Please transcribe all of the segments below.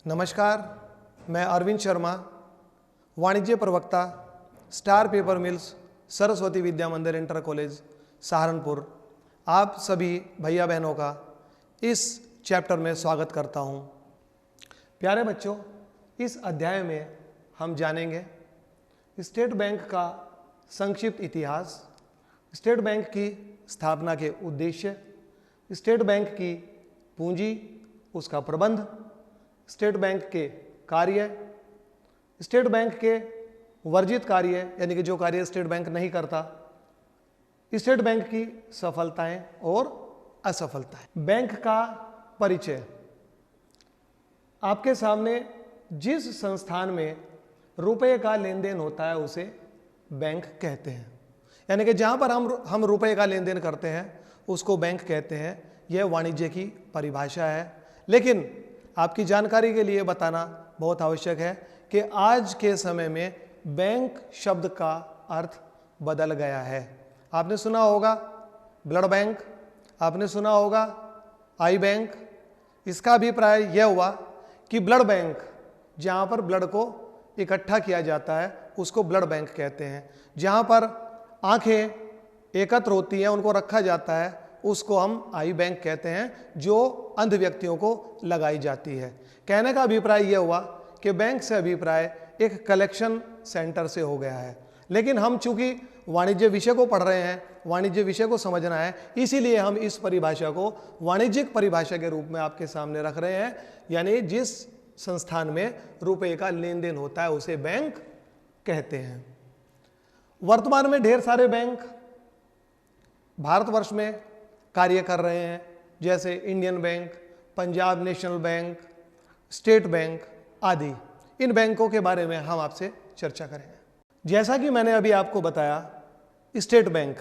नमस्कार, मैं अरविंद शर्मा, वाणिज्य प्रवक्ता, star paper mills, Saraswati Vidya मंदिर इंटर कॉलेज सहारनपुर, आप सभी भैया बहनों का इस चैप्टर में स्वागत करता हूं। प्यारे बच्चों, इस अध्याय में हम जानेंगे स्टेट बैंक का संक्षिप्त इतिहास, स्टेट बैंक की स्थापना के उद्देश्य, स्टेट बैंक की पूंजी, उसका प्रबंध, स्टेट बैंक के कार्य, स्टेट बैंक के वर्जित कार्य यानी कि जो कार्य स्टेट बैंक नहीं करता, स्टेट बैंक की सफलताएं और असफलताएं। बैंक का परिचय। आपके सामने जिस संस्थान में रुपए का लेन देन होता है उसे बैंक कहते हैं, यानी कि जहां पर हम रुपए का लेन देन करते हैं उसको बैंक कहते हैं। यह वाणिज्य की परिभाषा है, लेकिन आपकी जानकारी के लिए बताना बहुत आवश्यक है कि आज के समय में बैंक शब्द का अर्थ बदल गया है। आपने सुना होगा ब्लड बैंक, आपने सुना होगा आई बैंक। इसका अभिप्राय यह हुआ कि ब्लड बैंक, जहाँ पर ब्लड को इकट्ठा किया जाता है उसको ब्लड बैंक कहते हैं। जहाँ पर आंखें एकत्र होती हैं, उनको रखा जाता है, उसको हम आई बैंक कहते हैं, जो अंध व्यक्तियों को लगाई जाती है। कहने का अभिप्राय यह हुआ कि बैंक से अभिप्राय एक कलेक्शन सेंटर से हो गया है। लेकिन हम चूंकि वाणिज्य विषय को पढ़ रहे हैं, वाणिज्य विषय को समझना है, इसीलिए हम इस परिभाषा को वाणिज्यिक परिभाषा के रूप में आपके सामने रख रहे हैं। यानी जिस संस्थान में रुपए का लेन देन होता है उसे बैंक कहते हैं। वर्तमान में ढेर सारे बैंक भारतवर्ष में कार्य कर रहे हैं, जैसे Indian bank, Punjab national bank, state bank आदि। इन बैंकों के बारे में हम आपसे चर्चा करेंगे। जैसा कि मैंने अभी आपको बताया, स्टेट बैंक,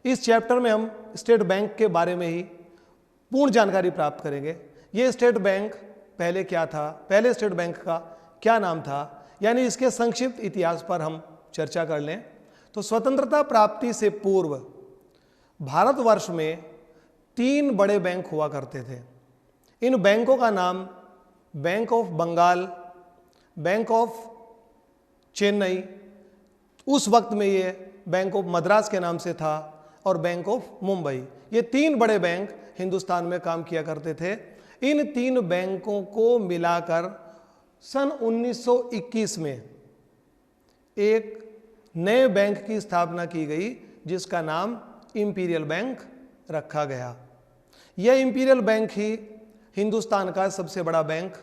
इस चैप्टर में हम स्टेट बैंक के बारे में ही पूर्ण जानकारी प्राप्त करेंगे। ये स्टेट बैंक पहले क्या था, पहले स्टेट बैंक का क्या नाम था, यानी इसके संक्षिप्त इतिहास पर हम चर्चा कर लें तो स्वतंत्रता प्राप्ति से पूर्व भारतवर्ष में 3 बड़े बैंक हुआ करते थे। इन बैंकों का नाम bank of Bengal, bank of Chennai, उस वक्त में ये बैंक ऑफ मद्रास के नाम से था, और बैंक ऑफ मुंबई। ये 3 बड़े बैंक हिंदुस्तान में काम किया करते थे। इन 3 बैंकों को मिलाकर सन 1921 में एक नए बैंक की स्थापना की गई, जिसका नाम इंपीरियल बैंक रखा गया। यह इंपीरियल बैंक ही हिंदुस्तान का सबसे बड़ा बैंक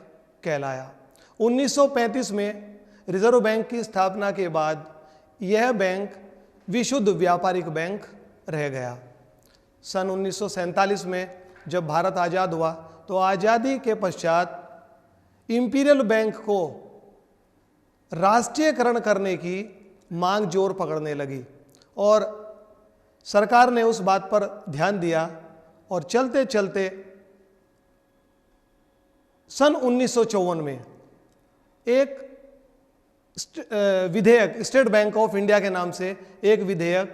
कहलाया। 1935 में रिजर्व बैंक की स्थापना के बाद यह बैंक विशुद्ध व्यापारिक बैंक रह गया। सन 1947 में जब भारत आज़ाद हुआ तो आज़ादी के पश्चात इंपीरियल बैंक को राष्ट्रीयकरण करने की मांग जोर पकड़ने लगी, और सरकार ने उस बात पर ध्यान दिया, और चलते चलते सन 1954 में एक विधेयक, स्टेट बैंक ऑफ इंडिया के नाम से एक विधेयक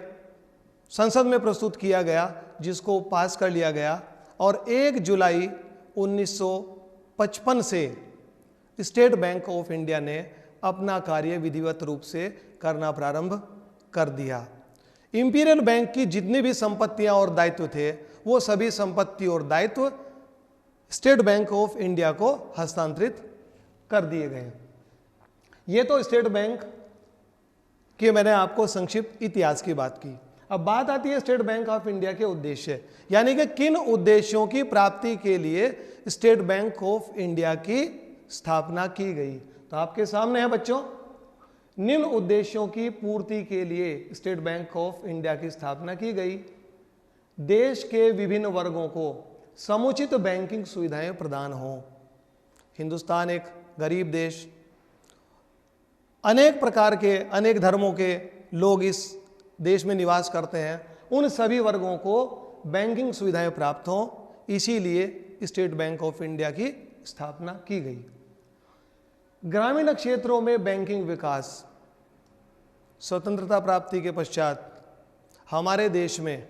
संसद में प्रस्तुत किया गया, जिसको पास कर लिया गया, और 1 जुलाई 1955 से स्टेट बैंक ऑफ इंडिया ने अपना कार्य विधिवत रूप से करना प्रारंभ कर दिया। इंपीरियल बैंक की जितनी भी संपत्तियां और दायित्व थे, वो सभी संपत्ति और दायित्व स्टेट बैंक ऑफ इंडिया को हस्तांतरित कर दिए गए। ये तो स्टेट बैंक के मैंने आपको संक्षिप्त इतिहास की बात की। अब बात आती है स्टेट बैंक ऑफ इंडिया के उद्देश्य, यानी कि किन उद्देश्यों की प्राप्ति के लिए स्टेट बैंक ऑफ इंडिया की स्थापना की गई। तो आपके सामने है बच्चों, निम्न उद्देश्यों की पूर्ति के लिए स्टेट बैंक ऑफ इंडिया की स्थापना की गई। देश के विभिन्न वर्गों को समुचित बैंकिंग सुविधाएं प्रदान हों। हिंदुस्तान एक गरीब देश, अनेक प्रकार के, अनेक धर्मों के लोग इस देश में निवास करते हैं। उन सभी वर्गों को बैंकिंग सुविधाएं प्राप्त हों, इसीलिए स्टेट बैंक ऑफ इंडिया की स्थापना की गई। ग्रामीण क्षेत्रों में बैंकिंग विकास। स्वतंत्रता प्राप्ति के पश्चात हमारे देश में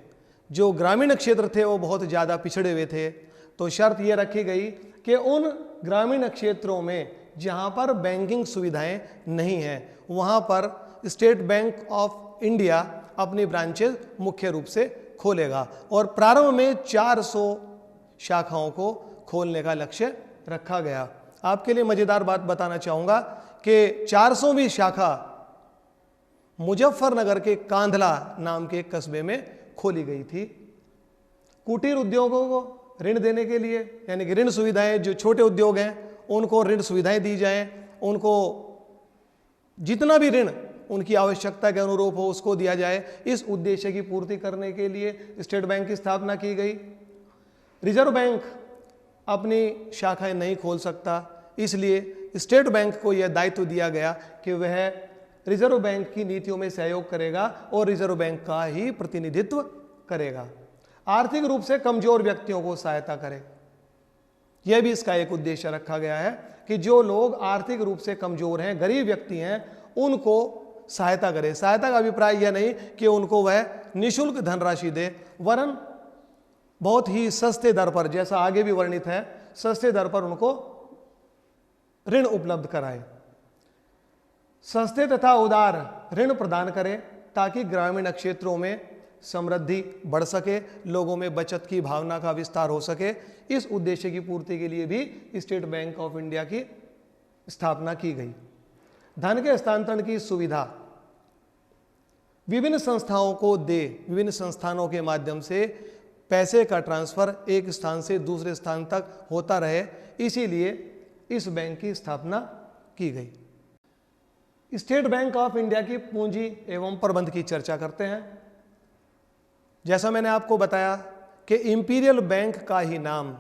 जो ग्रामीण क्षेत्र थे वो बहुत ज़्यादा पिछड़े हुए थे, तो शर्त ये रखी गई कि उन ग्रामीण क्षेत्रों में जहां पर बैंकिंग सुविधाएं नहीं हैं वहां पर स्टेट बैंक ऑफ इंडिया अपनी ब्रांचेज मुख्य रूप से खोलेगा और प्रारंभ में 400 शाखाओं को खोलने का लक्ष्य रखा गया। आपके लिए मजेदार बात बताना चाहूंगा कि 400वीं शाखा मुजफ्फरनगर के कांधला नाम के कस्बे में खोली गई थी। कुटीर उद्योगों को ऋण देने के लिए, यानी कि ऋण सुविधाएं, जो छोटे उद्योग हैं उनको ऋण सुविधाएं दी जाएं, उनको जितना भी ऋण उनकी आवश्यकता के अनुरूप हो उसको दिया जाए। इस उद्देश्य की पूर्ति करने के लिए स्टेट बैंक की स्थापना की गई। रिजर्व बैंक अपनी शाखाएं नहीं खोल सकता, इसलिए स्टेट बैंक को यह दायित्व दिया गया कि वह रिजर्व बैंक की नीतियों में सहयोग करेगा और रिजर्व बैंक का ही प्रतिनिधित्व करेगा। आर्थिक रूप से कमजोर व्यक्तियों को सहायता करे, यह भी इसका एक उद्देश्य रखा गया है कि जो लोग आर्थिक रूप से कमजोर हैं, गरीब व्यक्ति हैं, उनको सहायता करे। सहायता का अभिप्राय यह नहीं कि उनको वह निःशुल्क धनराशि दे, वरन बहुत ही सस्ते दर पर, जैसा आगे भी वर्णित है, सस्ते दर पर उनको ऋण उपलब्ध कराए। सस्ते तथा उदार ऋण प्रदान करें ताकि ग्रामीण क्षेत्रों में समृद्धि बढ़ सके, लोगों में बचत की भावना का विस्तार हो सके। इस उद्देश्य की पूर्ति के लिए भी स्टेट बैंक ऑफ इंडिया की स्थापना की गई। धन के हस्तांतरण की सुविधा विभिन्न संस्थाओं को दे, विभिन्न संस्थानों के माध्यम से पैसे का ट्रांसफर एक स्थान से दूसरे स्थान तक होता रहे, इसीलिए इस बैंक की स्थापना की गई। स्टेट बैंक ऑफ इंडिया की पूंजी एवं प्रबंध की चर्चा करते हैं। जैसा मैंने आपको बताया कि इंपीरियल बैंक का ही नाम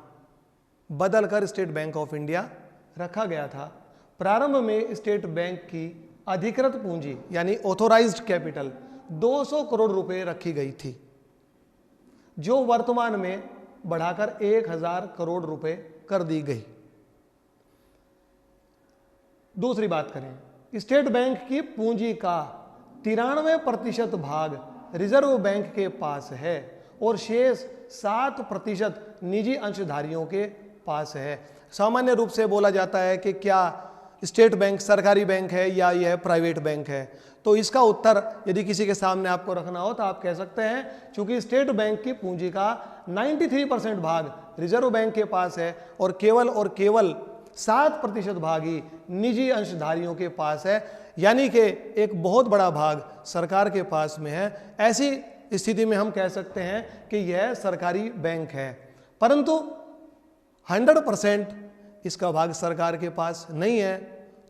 बदलकर स्टेट बैंक ऑफ इंडिया रखा गया था। प्रारंभ में स्टेट बैंक की अधिकृत पूंजी यानी ऑथोराइज्ड कैपिटल 200 करोड़ रुपए रखी गई थी, जो वर्तमान में बढ़ाकर 1000 करोड़ रुपए कर दी गई। दूसरी बात करें, स्टेट बैंक की पूंजी का 93% भाग रिजर्व बैंक के पास है और शेष 7% निजी अंशधारियों के पास है। सामान्य रूप से बोला जाता है कि क्या स्टेट बैंक सरकारी बैंक है या यह प्राइवेट बैंक है, तो इसका उत्तर यदि किसी के सामने आपको रखना हो तो आप कह सकते हैं, चूंकि स्टेट बैंक की पूंजी का 93% भाग रिजर्व बैंक के पास है और केवल 7% भाग ही निजी अंशधारियों के पास है, यानी कि एक बहुत बड़ा भाग सरकार के पास में है। ऐसी स्थिति में हम कह सकते हैं कि यह सरकारी बैंक है, परंतु 100% इसका भाग सरकार के पास नहीं है,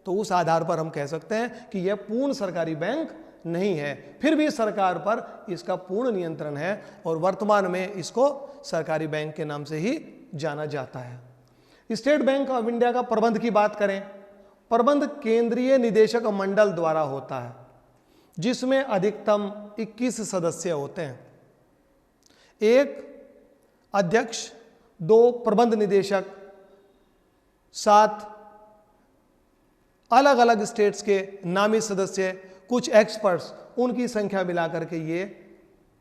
तो उस आधार पर हम कह सकते हैं कि यह पूर्ण सरकारी बैंक नहीं है। फिर भी सरकार पर इसका पूर्ण नियंत्रण है और वर्तमान में इसको सरकारी बैंक के नाम से ही जाना जाता है। स्टेट बैंक ऑफ इंडिया का प्रबंध की बात करें, प्रबंध केंद्रीय निदेशक मंडल द्वारा होता है, जिसमें अधिकतम 21 सदस्य होते हैं। एक अध्यक्ष, 2 प्रबंध निदेशक, 7 अलग अलग स्टेट्स के नामी सदस्य, कुछ एक्सपर्ट्स, उनकी संख्या मिलाकर के ये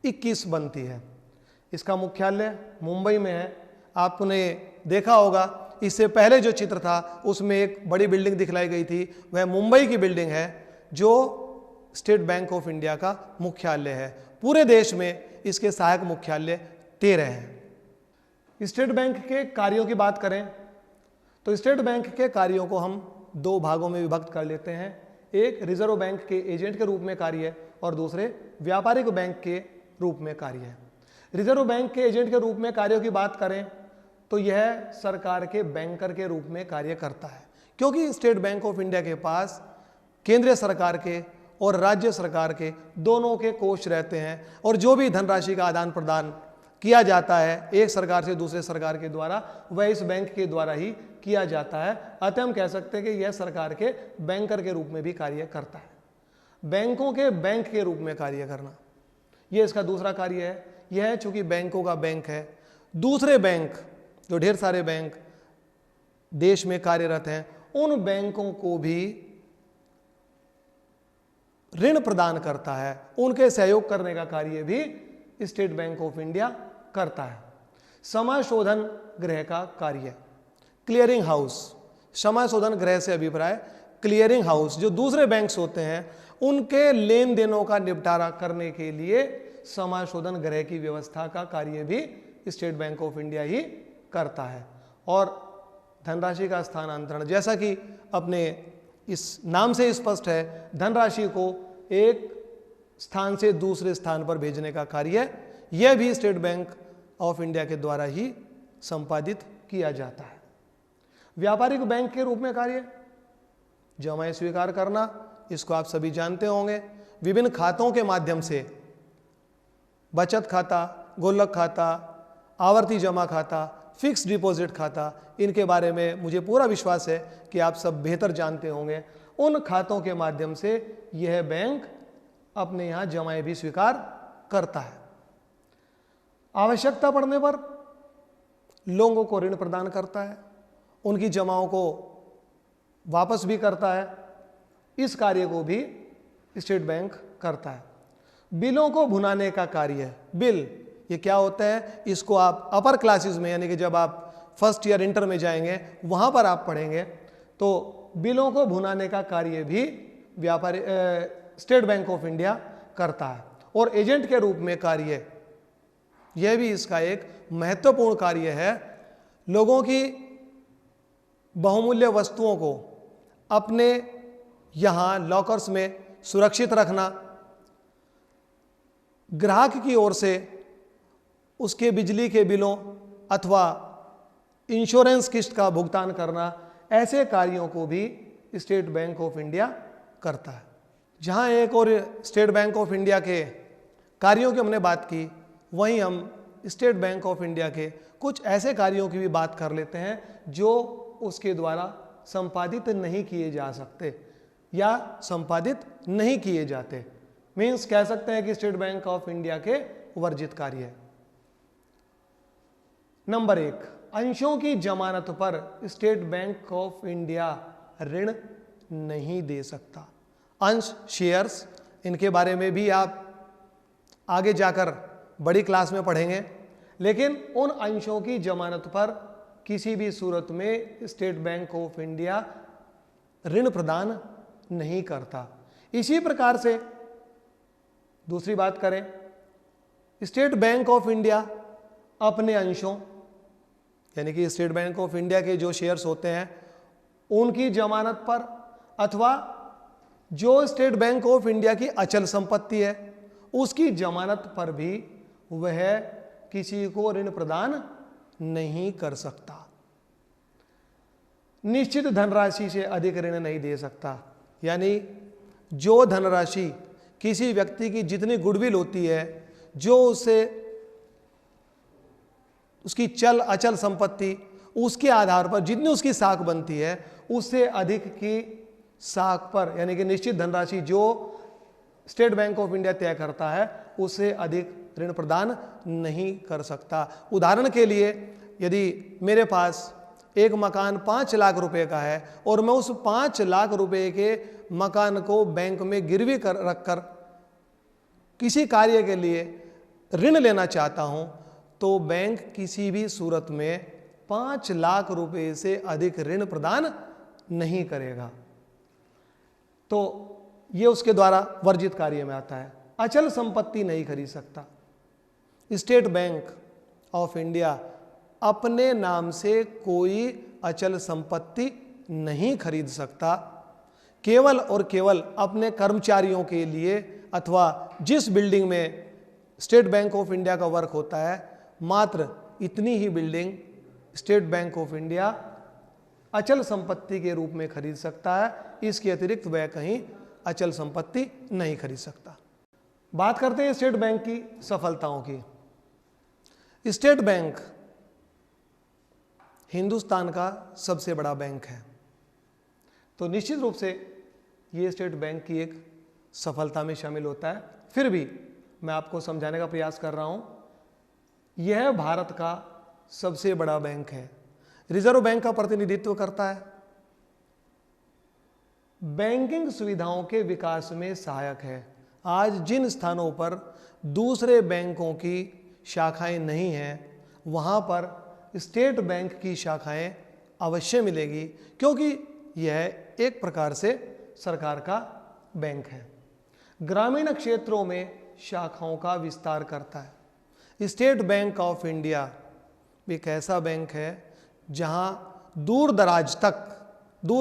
21 बनती है। इसका मुख्यालय मुंबई में है। आपने देखा होगा इससे पहले जो चित्र था उसमें एक बड़ी बिल्डिंग दिखलाई गई थी, वह मुंबई की बिल्डिंग है जो स्टेट बैंक ऑफ इंडिया का मुख्यालय है। पूरे देश में इसके सहायक मुख्यालय 13 हैं। स्टेट बैंक के कार्यों की बात करें तो स्टेट बैंक के कार्यों को हम 2 भागों में विभक्त कर लेते हैं। एक रिजर्व बैंक के एजेंट के रूप में कार्य है और दूसरे व्यापारिक बैंक के रूप में कार्य है। रिजर्व बैंक के एजेंट के रूप में कार्यों की बात करें तो यह सरकार के बैंकर के रूप में कार्य करता है, क्योंकि स्टेट बैंक ऑफ इंडिया के पास केंद्रीय सरकार के और राज्य सरकार के दोनों के कोष रहते हैं और जो भी धनराशि का आदान प्रदान किया जाता है एक सरकार से दूसरे सरकार के द्वारा, वह इस बैंक के द्वारा ही किया जाता है। अतः हम कह सकते हैं कि यह सरकार के बैंकर के रूप में भी कार्य करता है। बैंकों के बैंक के रूप में कार्य करना, यह इसका दूसरा कार्य है। यह चूंकि बैंकों का बैंक है, दूसरे बैंक जो ढेर सारे बैंक देश में कार्यरत हैं, उन बैंकों को भी ऋण प्रदान करता है। उनके सहयोग करने का कार्य भी स्टेट बैंक ऑफ इंडिया करता है। समाशोधन गृह का कार्य, क्लियरिंग हाउस, समय शोधन गृह से अभिप्राय क्लियरिंग हाउस, जो दूसरे बैंक्स होते हैं उनके लेन देनों का निपटारा करने के लिए समय शोधन गृह की व्यवस्था का कार्य भी स्टेट बैंक ऑफ इंडिया ही करता है। और धनराशि का स्थानांतरण, जैसा कि अपने इस नाम से स्पष्ट है, धनराशि को एक स्थान से दूसरे स्थान पर भेजने का कार्य यह भी स्टेट बैंक ऑफ इंडिया के द्वारा ही संपादित किया जाता है। व्यापारिक बैंक के रूप में कार्य, जमाएं स्वीकार करना, इसको आप सभी जानते होंगे। विभिन्न खातों के माध्यम से, बचत खाता, गुल्लक खाता, आवर्ती जमा खाता, फिक्स डिपॉजिट खाता, इनके बारे में मुझे पूरा विश्वास है कि आप सब बेहतर जानते होंगे। उन खातों के माध्यम से यह बैंक अपने यहाँ जमाएं भी स्वीकार करता है। आवश्यकता पड़ने पर लोगों को ऋण प्रदान करता है, उनकी जमाओं को वापस भी करता है। इस कार्य को भी स्टेट बैंक करता है। बिलों को भुनाने का कार्य, बिल ये क्या होता है, इसको आप अपर क्लासेस में, यानी कि जब आप फर्स्ट ईयर इंटर में जाएंगे वहां पर आप पढ़ेंगे। तो बिलों को भुनाने का कार्य भी व्यापारी स्टेट बैंक ऑफ इंडिया करता है। और एजेंट के रूप में कार्य, यह भी इसका एक महत्वपूर्ण कार्य है। लोगों की बहुमूल्य वस्तुओं को अपने यहाँ लॉकर्स में सुरक्षित रखना, ग्राहक की ओर से उसके बिजली के बिलों अथवा इंश्योरेंस किस्त का भुगतान करना, ऐसे कार्यों को भी स्टेट बैंक ऑफ इंडिया करता है। जहां एक और स्टेट बैंक ऑफ इंडिया के कार्यों की हमने बात की, वहीं हम स्टेट बैंक ऑफ इंडिया के कुछ ऐसे कार्यों की भी बात कर लेते हैं जो उसके द्वारा संपादित नहीं किए जा सकते या संपादित नहीं किए जाते। मीन्स कह सकते हैं कि स्टेट बैंक ऑफ इंडिया के वर्जित कार्य है। नंबर 1, अंशों की जमानत पर स्टेट बैंक ऑफ इंडिया ऋण नहीं दे सकता। अंश, शेयर्स, इनके बारे में भी आप आगे जाकर बड़ी क्लास में पढ़ेंगे। लेकिन उन अंशों की जमानत पर किसी भी सूरत में स्टेट बैंक ऑफ इंडिया ऋण प्रदान नहीं करता। इसी प्रकार से दूसरी बात करें, स्टेट बैंक ऑफ इंडिया अपने अंशों, यानी कि स्टेट बैंक ऑफ इंडिया के जो शेयर्स होते हैं उनकी जमानत पर अथवा जो स्टेट बैंक ऑफ इंडिया की अचल संपत्ति है उसकी जमानत पर भी वह किसी को ऋण प्रदान नहीं कर सकता। निश्चित धनराशि से अधिक ऋण नहीं दे सकता, यानी जो धनराशि किसी व्यक्ति की जितनी गुडविल होती है, जो उसे उसकी चल अचल संपत्ति, उसके आधार पर जितनी उसकी साख बनती है उससे अधिक की साख पर, यानी कि निश्चित धनराशि जो स्टेट बैंक ऑफ इंडिया तय करता है उससे अधिक ऋण प्रदान नहीं कर सकता। उदाहरण के लिए, यदि मेरे पास एक मकान 5 लाख रुपए का है और मैं उस 5 लाख रुपए के मकान को बैंक में गिरवी कर रखकर किसी कार्य के लिए ऋण लेना चाहता हूं, तो बैंक किसी भी सूरत में 5 लाख रुपए से अधिक ऋण प्रदान नहीं करेगा। तो यह उसके द्वारा वर्जित कार्य में आता है। अचल संपत्ति नहीं खरीद सकता। स्टेट बैंक ऑफ इंडिया अपने नाम से कोई अचल संपत्ति नहीं खरीद सकता। केवल और केवल अपने कर्मचारियों के लिए अथवा जिस बिल्डिंग में State Bank of India work वर्क होता है, मात्र इतनी ही building State Bank of India अचल संपत्ति के रूप में खरीद सकता है। इसके अतिरिक्त वह कहीं अचल संपत्ति नहीं खरीद सकता। बात करते हैं स्टेट बैंक की सफलताओं की। स्टेट बैंक हिंदुस्तान का सबसे बड़ा बैंक है, तो निश्चित रूप से ये स्टेट बैंक की एक सफलता में शामिल होता है। फिर भी मैं आपको समझाने का प्रयास कर रहा हूं, यह भारत का सबसे बड़ा बैंक है, रिजर्व बैंक का प्रतिनिधित्व करता है, बैंकिंग सुविधाओं के विकास में सहायक है। आज जिन स्थानों पर दूसरे बैंकों की शाखाएं नहीं हैं, वहां पर स्टेट बैंक की शाखाएं अवश्य मिलेगी, क्योंकि यह एक प्रकार से सरकार का बैंक है। ग्रामीण क्षेत्रों में शाखाओं का विस्तार करता है। स्टेट बैंक ऑफ इंडिया एक ऐसा बैंक है जहां दूर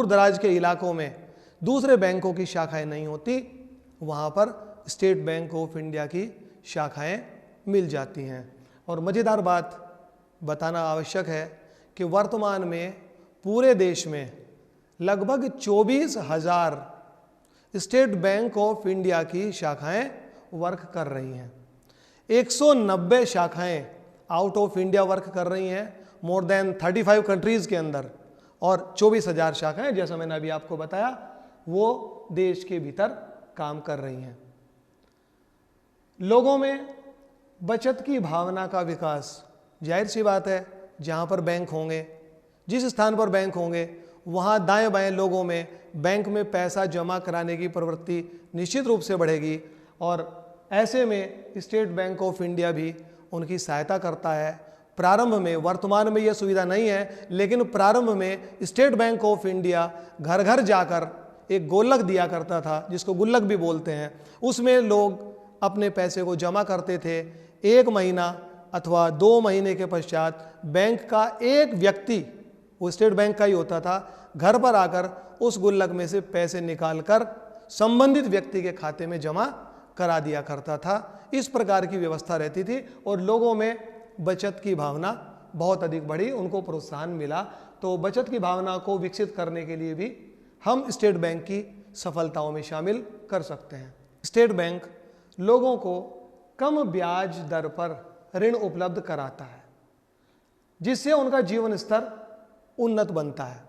दराज के इलाकों में दूसरे बैंकों की शाखाएं नहीं होती, वहां पर स्टेट बैंक ऑफ इंडिया की शाखाएं मिल जाती हैं। और मज़ेदार बात बताना आवश्यक है कि वर्तमान में पूरे देश में लगभग 24,000 स्टेट बैंक ऑफ इंडिया की शाखाएं वर्क कर रही हैं। 190 शाखाएं आउट ऑफ इंडिया वर्क कर रही हैं, मोर देन 35 कंट्रीज़ के अंदर, और 24,000 शाखाएं, जैसा मैंने अभी आपको बताया, वो देश के भीतर काम कर रही हैं। लोगों में बचत की भावना का विकास, जाहिर सी बात है, जहाँ पर बैंक होंगे, जिस स्थान पर बैंक होंगे, वहाँ दाएं बाएं लोगों में बैंक में पैसा जमा कराने की प्रवृत्ति निश्चित रूप से बढ़ेगी, और ऐसे में स्टेट बैंक ऑफ इंडिया भी उनकी सहायता करता है। प्रारंभ में, वर्तमान में यह सुविधा नहीं है, लेकिन प्रारंभ में स्टेट बैंक ऑफ इंडिया घर घर जाकर एक गोलक दिया करता था, जिसको गुल्लक भी बोलते हैं। उसमें लोग अपने पैसे को जमा करते थे। 1 महीना अथवा 2 महीने के पश्चात बैंक का एक व्यक्ति, वो स्टेट बैंक का ही होता था, घर पर आकर उस गुल्लक में से पैसे निकालकर संबंधित व्यक्ति के खाते में जमा करा दिया करता था। इस प्रकार की व्यवस्था रहती थी और लोगों में बचत की भावना बहुत अधिक बढ़ी, उनको प्रोत्साहन मिला। तो बचत की भावना को विकसित करने के लिए भी हम स्टेट बैंक की सफलताओं में शामिल कर सकते हैं। स्टेट बैंक लोगों को कम ब्याज दर पर ऋण उपलब्ध कराता है, जिससे उनका जीवन स्तर उन्नत बनता है।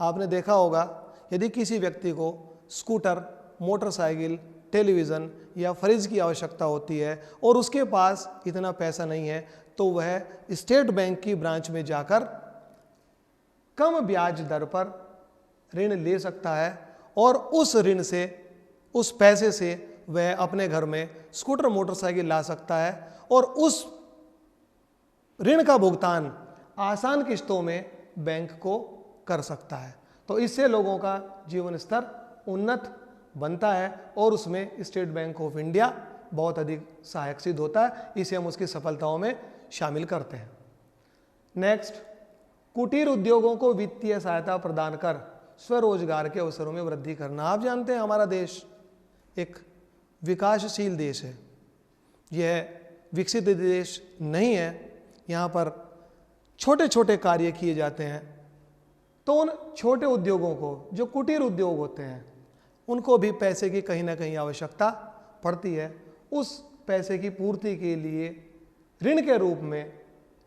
आपने देखा होगा, यदि किसी व्यक्ति को स्कूटर, मोटरसाइकिल, टेलीविज़न या फ्रिज की आवश्यकता होती है और उसके पास इतना पैसा नहीं है, तो वह स्टेट बैंक की ब्रांच में जाकर कम ब्याज दर पर ऋण ले सकता है और उस ऋण से, उस पैसे से वह अपने घर में स्कूटर, मोटरसाइकिल ला सकता है और उस ऋण का भुगतान आसान किस्तों में बैंक को कर सकता है। तो इससे लोगों का जीवन स्तर उन्नत बनता है और उसमें स्टेट बैंक ऑफ इंडिया बहुत अधिक सहायक सिद्ध होता है। इसे हम उसकी सफलताओं में शामिल करते हैं। नेक्स्ट, कुटीर उद्योगों को वित्तीय सहायता प्रदान कर स्वरोजगार के अवसरों में वृद्धि करना। आप जानते हैं हमारा देश एक विकासशील देश है, यह विकसित देश नहीं है। यहाँ पर छोटे छोटे कार्य किए जाते हैं, तो उन छोटे उद्योगों को, जो कुटीर उद्योग होते हैं, उनको भी पैसे की कहीं ना कहीं आवश्यकता पड़ती है। उस पैसे की पूर्ति के लिए ऋण के रूप में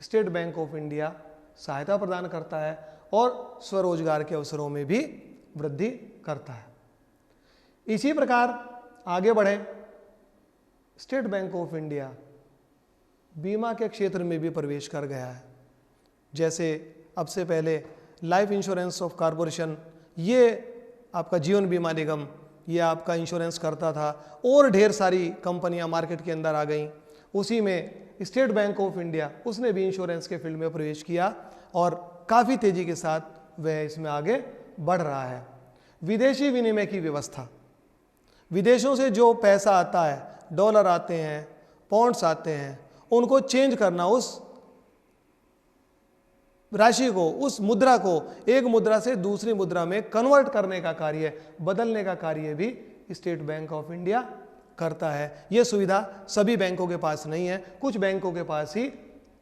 स्टेट बैंक ऑफ इंडिया सहायता प्रदान करता है और स्वरोजगार के अवसरों में भी वृद्धि करता है। इसी प्रकार आगे बढ़े, स्टेट बैंक ऑफ इंडिया बीमा के क्षेत्र में भी प्रवेश कर गया है। जैसे अब से पहले लाइफ इंश्योरेंस ऑफ कॉरपोरेशन, ये आपका जीवन बीमा निगम, ये आपका इंश्योरेंस करता था, और ढेर सारी कंपनियां मार्केट के अंदर आ गईं। उसी में स्टेट बैंक ऑफ इंडिया, उसने भी इंश्योरेंस के फील्ड में प्रवेश किया और काफ़ी तेज़ी के साथ वह इसमें आगे बढ़ रहा है। विदेशी विनिमय की व्यवस्था, विदेशों से जो पैसा आता है, डॉलर आते हैं, पॉन्ड्स आते हैं, उनको चेंज करना, उस राशि को, उस मुद्रा को एक मुद्रा से दूसरी मुद्रा में कन्वर्ट करने का कार्य, बदलने का कार्य भी स्टेट बैंक ऑफ इंडिया करता है। यह सुविधा सभी बैंकों के पास नहीं है, कुछ बैंकों के पास ही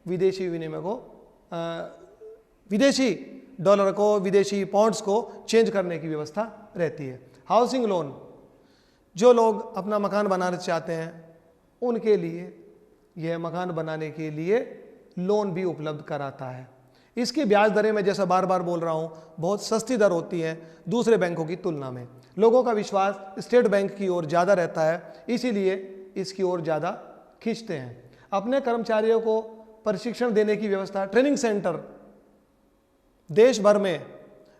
विदेशी विनिमय को, विदेशी डॉलर को, विदेशी पॉन्ड्स को चेंज करने की व्यवस्था रहती है। हाउसिंग लोन, जो लोग अपना मकान बनाना चाहते हैं उनके लिए यह मकान बनाने के लिए लोन भी उपलब्ध कराता है। इसकी ब्याज दरें, मैं जैसा बार बार बोल रहा हूँ, बहुत सस्ती दर होती है दूसरे बैंकों की तुलना में। लोगों का विश्वास स्टेट बैंक की ओर ज़्यादा रहता है, इसीलिए इसकी ओर ज़्यादा खींचते हैं। अपने कर्मचारियों को प्रशिक्षण देने की व्यवस्था, ट्रेनिंग सेंटर, देश भर में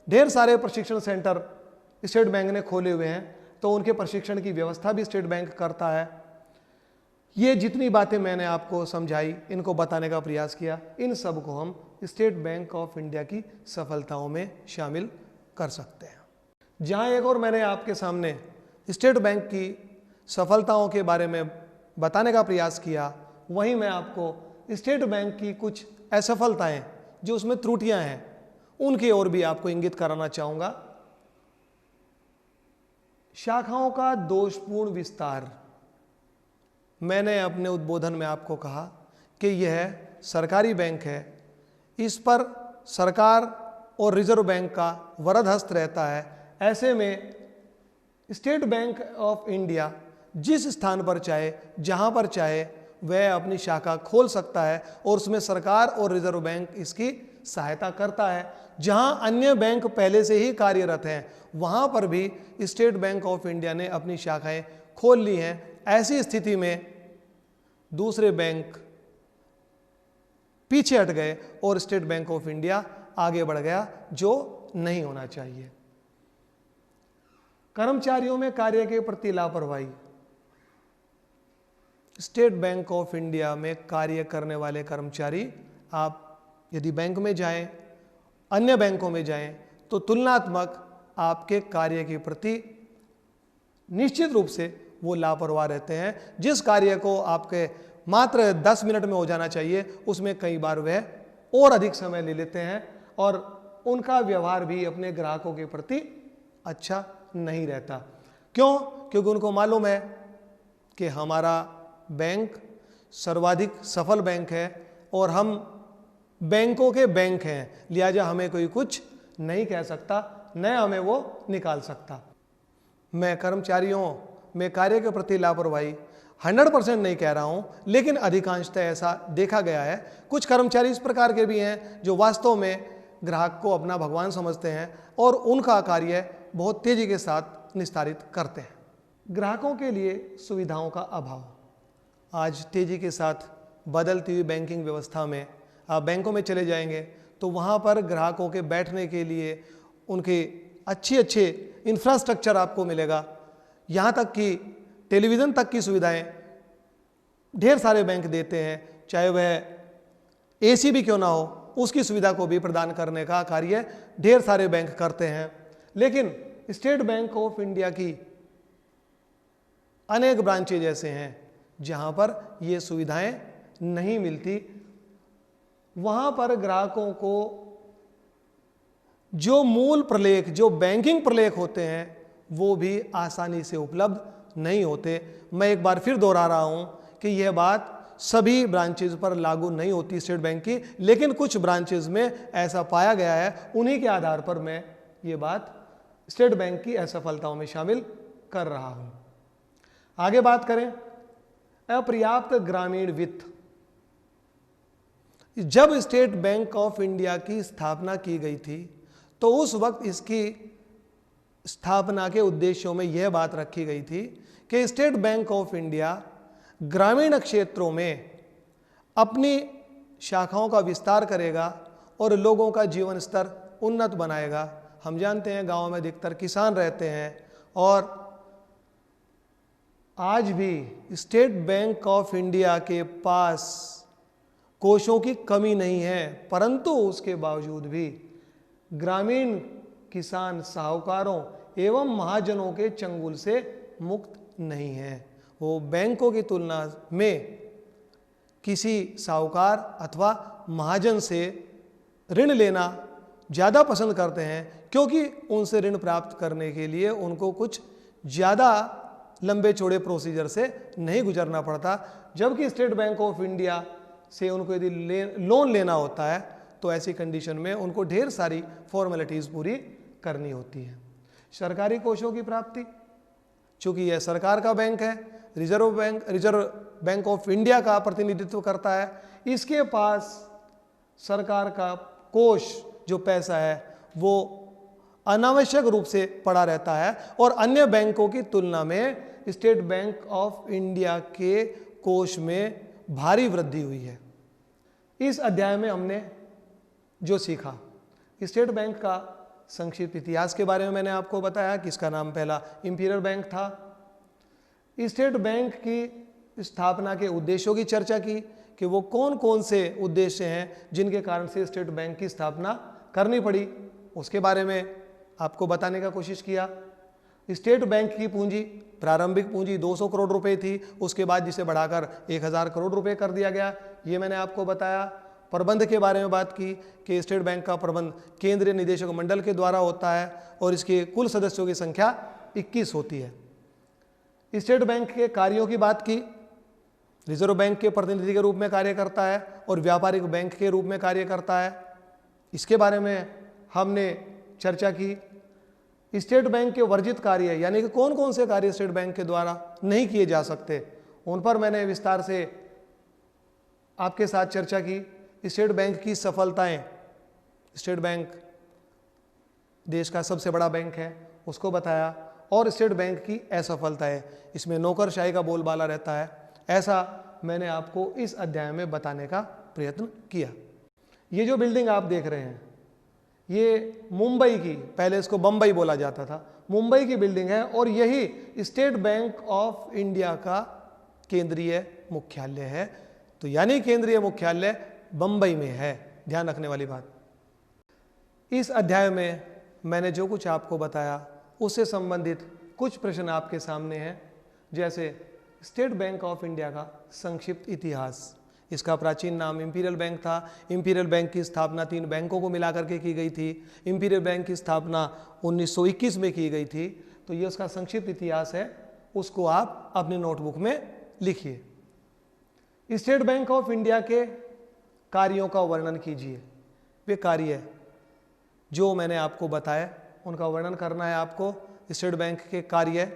ढेर सारे प्रशिक्षण सेंटर स्टेट बैंक ने खोले हुए हैं, तो उनके प्रशिक्षण की व्यवस्था भी स्टेट बैंक करता है। ये जितनी बातें मैंने आपको समझाई, इनको बताने का प्रयास किया, इन सब को हम स्टेट बैंक ऑफ इंडिया की सफलताओं में शामिल कर सकते हैं। जहां एक और मैंने आपके सामने स्टेट बैंक की सफलताओं के बारे में बताने का प्रयास किया, वहीं मैं आपको स्टेट बैंक की कुछ असफलताएं जो उसमें त्रुटियां हैं उनकी ओर भी आपको इंगित कराना चाहूंगा। शाखाओं का दोषपूर्ण विस्तार। मैंने अपने उद्बोधन में आपको कहा कि यह सरकारी बैंक है, इस पर सरकार और रिजर्व बैंक का वरद हस्त रहता है। ऐसे में स्टेट बैंक ऑफ इंडिया जिस स्थान पर चाहे, जहां पर चाहे, वह अपनी शाखा खोल सकता है और उसमें सरकार और रिजर्व बैंक इसकी सहायता करता है। जहां अन्य बैंक पहले से ही कार्यरत हैं, वहां पर भी स्टेट बैंक ऑफ इंडिया ने अपनी शाखाएं खोल ली हैं। ऐसी स्थिति में दूसरे बैंक पीछे हट गए और स्टेट बैंक ऑफ इंडिया आगे बढ़ गया, जो नहीं होना चाहिए। कर्मचारियों में कार्य के प्रति लापरवाही। स्टेट बैंक ऑफ इंडिया में कार्य करने वाले कर्मचारी, आप यदि बैंक में जाएं, अन्य बैंकों में जाएं, तो तुलनात्मक आपके कार्य के प्रति निश्चित रूप से वो लापरवाह रहते हैं। जिस कार्य को आपके मात्र 10 मिनट में हो जाना चाहिए, उसमें कई बार वह और अधिक समय ले लेते हैं और उनका व्यवहार भी अपने ग्राहकों के प्रति अच्छा नहीं रहता। क्यों? क्योंकि उनको मालूम है कि हमारा बैंक सर्वाधिक सफल बैंक है और हम बैंकों के बैंक हैं, लिहाजा हमें कोई कुछ नहीं कह सकता, न हमें वो निकाल सकता। मैं कर्मचारियों में कार्य के प्रति लापरवाही 100% नहीं कह रहा हूं, लेकिन अधिकांशतः ऐसा देखा गया है। कुछ कर्मचारी इस प्रकार के भी हैं जो वास्तव में ग्राहक को अपना भगवान समझते हैं और उनका कार्य बहुत तेजी के साथ निस्तारित करते हैं। ग्राहकों के लिए सुविधाओं का अभाव। आज तेजी के साथ बदलती हुई बैंकिंग व्यवस्था में आप बैंकों में चले जाएंगे तो वहाँ पर ग्राहकों के बैठने के लिए उनके अच्छे इंफ्रास्ट्रक्चर आपको मिलेगा। यहाँ तक कि टेलीविज़न तक की सुविधाएं ढेर सारे बैंक देते हैं, चाहे वह एसी भी क्यों ना हो, उसकी सुविधा को भी प्रदान करने का कार्य ढेर सारे बैंक करते हैं। लेकिन स्टेट बैंक ऑफ इंडिया की अनेक ब्रांचेज ऐसे हैं जहां पर ये सुविधाएं नहीं मिलती। वहां पर ग्राहकों को जो मूल प्रलेख, जो बैंकिंग प्रलेख होते हैं, वो भी आसानी से उपलब्ध नहीं होते। मैं एक बार फिर दोहरा रहा हूं कि यह बात सभी ब्रांचेज पर लागू नहीं होती स्टेट बैंक की, लेकिन कुछ ब्रांचेज में ऐसा पाया गया है। उन्हीं के आधार पर मैं ये बात स्टेट बैंक की असफलताओं में शामिल कर रहा हूं। आगे बात करें अपर्याप्त ग्रामीण वित्त। जब स्टेट बैंक ऑफ इंडिया की स्थापना की गई थी तो उस वक्त इसकी स्थापना के उद्देश्यों में यह बात रखी गई थी कि स्टेट बैंक ऑफ इंडिया ग्रामीण क्षेत्रों में अपनी शाखाओं का विस्तार करेगा और लोगों का जीवन स्तर उन्नत बनाएगा। हम जानते हैं गांवों में अधिकतर किसान रहते हैं और आज भी स्टेट बैंक ऑफ इंडिया के पास कोषों की कमी नहीं है, परंतु उसके बावजूद भी ग्रामीण किसान साहूकारों एवं महाजनों के चंगुल से मुक्त नहीं है। वो बैंकों की तुलना में किसी साहूकार अथवा महाजन से ऋण लेना ज़्यादा पसंद करते हैं, क्योंकि उनसे ऋण प्राप्त करने के लिए उनको कुछ ज़्यादा लंबे चौड़े प्रोसीजर से नहीं गुजरना पड़ता। जबकि स्टेट बैंक ऑफ इंडिया से उनको यदि लोन लेना होता है तो ऐसी कंडीशन में उनको ढेर सारी फॉर्मेलिटीज़ पूरी करनी होती है। सरकारी कोषों की प्राप्ति, चूंकि यह सरकार का बैंक है, रिजर्व बैंक ऑफ इंडिया का प्रतिनिधित्व करता है, इसके पास सरकार का कोष जो पैसा है वो अनावश्यक रूप से पड़ा रहता है और अन्य बैंकों की तुलना में स्टेट बैंक ऑफ इंडिया के कोष में भारी वृद्धि हुई है। इस अध्याय में हमने जो सीखा, स्टेट बैंक का संक्षिप्त इतिहास के बारे में मैंने आपको बताया कि इसका नाम पहला इंपीरियल बैंक था। स्टेट बैंक की स्थापना के उद्देश्यों की चर्चा की कि वो कौन कौन से उद्देश्य हैं जिनके कारण से स्टेट बैंक की स्थापना करनी पड़ी, उसके बारे में आपको बताने का कोशिश किया। स्टेट बैंक की पूंजी, प्रारंभिक पूंजी 200 करोड़ रुपए थी, उसके बाद जिसे बढ़ाकर 1000 करोड़ रुपए कर दिया गया, ये मैंने आपको बताया। प्रबंध के बारे में बात की कि स्टेट बैंक का प्रबंध केंद्रीय निदेशक मंडल के द्वारा होता है और इसके कुल सदस्यों की संख्या 21 होती है। स्टेट बैंक के कार्यों की बात की, रिजर्व बैंक के प्रतिनिधि के रूप में कार्य करता है और व्यापारिक बैंक के रूप में कार्य करता है, इसके बारे में हमने चर्चा की। स्टेट बैंक के वर्जित कार्य यानी कि कौन कौन से कार्य स्टेट बैंक के द्वारा नहीं किए जा सकते, उन पर मैंने विस्तार से आपके साथ चर्चा की। स्टेट बैंक की सफलताएं, स्टेट बैंक देश का सबसे बड़ा बैंक है, उसको बताया, और स्टेट बैंक की असफलताएं, इसमें नौकरशाही का बोलबाला रहता है, ऐसा मैंने आपको इस अध्याय में बताने का प्रयत्न किया। ये जो बिल्डिंग आप देख रहे हैं ये मुंबई की, पहले इसको बंबई बोला जाता था, मुंबई की बिल्डिंग है और यही स्टेट बैंक ऑफ इंडिया का केंद्रीय मुख्यालय है। तो यानी केंद्रीय मुख्यालय बंबई में है, ध्यान रखने वाली बात। इस अध्याय में मैंने जो कुछ आपको बताया उससे संबंधित कुछ प्रश्न आपके सामने हैं, जैसे स्टेट बैंक ऑफ इंडिया का संक्षिप्त इतिहास। इसका प्राचीन नाम इंपीरियल बैंक था। इंपीरियल बैंक की स्थापना 3 बैंकों को मिलाकर के की गई थी। इंपीरियल बैंक की स्थापना 1921 में की गई थी। तो ये उसका संक्षिप्त इतिहास है, उसको आप अपनी नोटबुक में लिखिए। स्टेट बैंक ऑफ इंडिया के कार्यों का वर्णन कीजिए। वे कार्य जो मैंने आपको बताया उनका वर्णन करना है आपको। स्टेट बैंक के कार्य,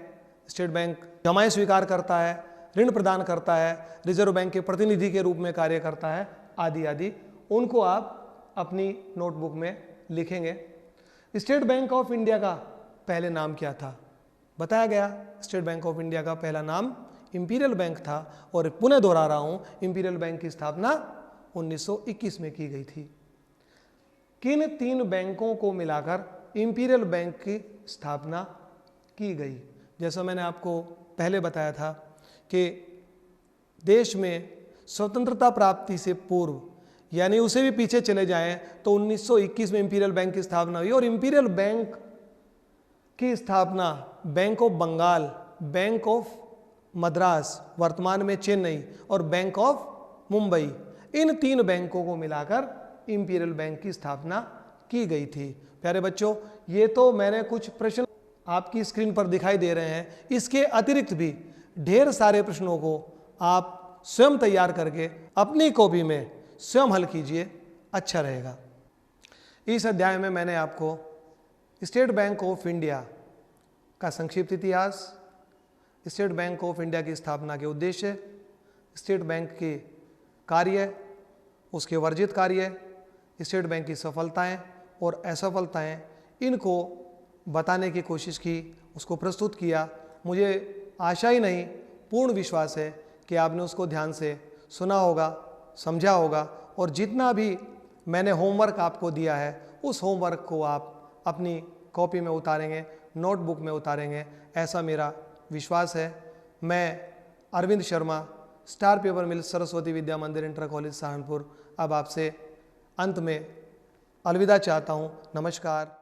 स्टेट बैंक जमाएं स्वीकार करता है, ऋण प्रदान करता है, रिजर्व बैंक के प्रतिनिधि के रूप में कार्य करता है, आदि आदि, उनको आप अपनी नोटबुक में लिखेंगे। स्टेट बैंक ऑफ इंडिया का पहले नाम क्या था? बताया गया, स्टेट बैंक ऑफ इंडिया का पहला नाम इंपीरियल बैंक था और पुनः दोहरा रहा हूं, इंपीरियल बैंक की स्थापना 1921 में की गई थी। किन 3 बैंकों को मिलाकर इंपीरियल बैंक की स्थापना की गई? जैसा मैंने आपको पहले बताया था कि देश में स्वतंत्रता प्राप्ति से पूर्व, यानी उसे भी पीछे चले जाएं, तो 1921 में इंपीरियल बैंक की स्थापना हुई और इंपीरियल बैंक की स्थापना bank of Bengal, bank of Madras वर्तमान में चेन्नई और बैंक ऑफ मुंबई, इन 3 बैंकों को मिलाकर इंपीरियल बैंक की स्थापना की गई थी। प्यारे बच्चों, ये तो मैंने कुछ प्रश्न आपकी स्क्रीन पर दिखाई दे रहे हैं, इसके अतिरिक्त भी ढेर सारे प्रश्नों को आप स्वयं तैयार करके अपनी कॉपी में स्वयं हल कीजिए, अच्छा रहेगा। इस अध्याय में मैंने आपको स्टेट बैंक ऑफ इंडिया का संक्षिप्त इतिहास, स्टेट बैंक ऑफ इंडिया की स्थापना के उद्देश्य, स्टेट बैंक के कार्य, उसके वर्जित कार्य, स्टेट बैंक की सफलताएं और असफलताएं, इनको बताने की कोशिश की, उसको प्रस्तुत किया। मुझे आशा ही नहीं, पूर्ण विश्वास है कि आपने उसको ध्यान से सुना होगा, समझा होगा और जितना भी मैंने होमवर्क आपको दिया है उस होमवर्क को आप अपनी कॉपी में उतारेंगे, नोटबुक में उतारेंगे, ऐसा मेरा विश्वास है। मैं अरविंद शर्मा, स्टार पेपर मिल, सरस्वती विद्या मंदिर, इंटर कॉलेज सहारनपुर, अब आपसे अंत में अलविदा चाहता हूँ। नमस्कार।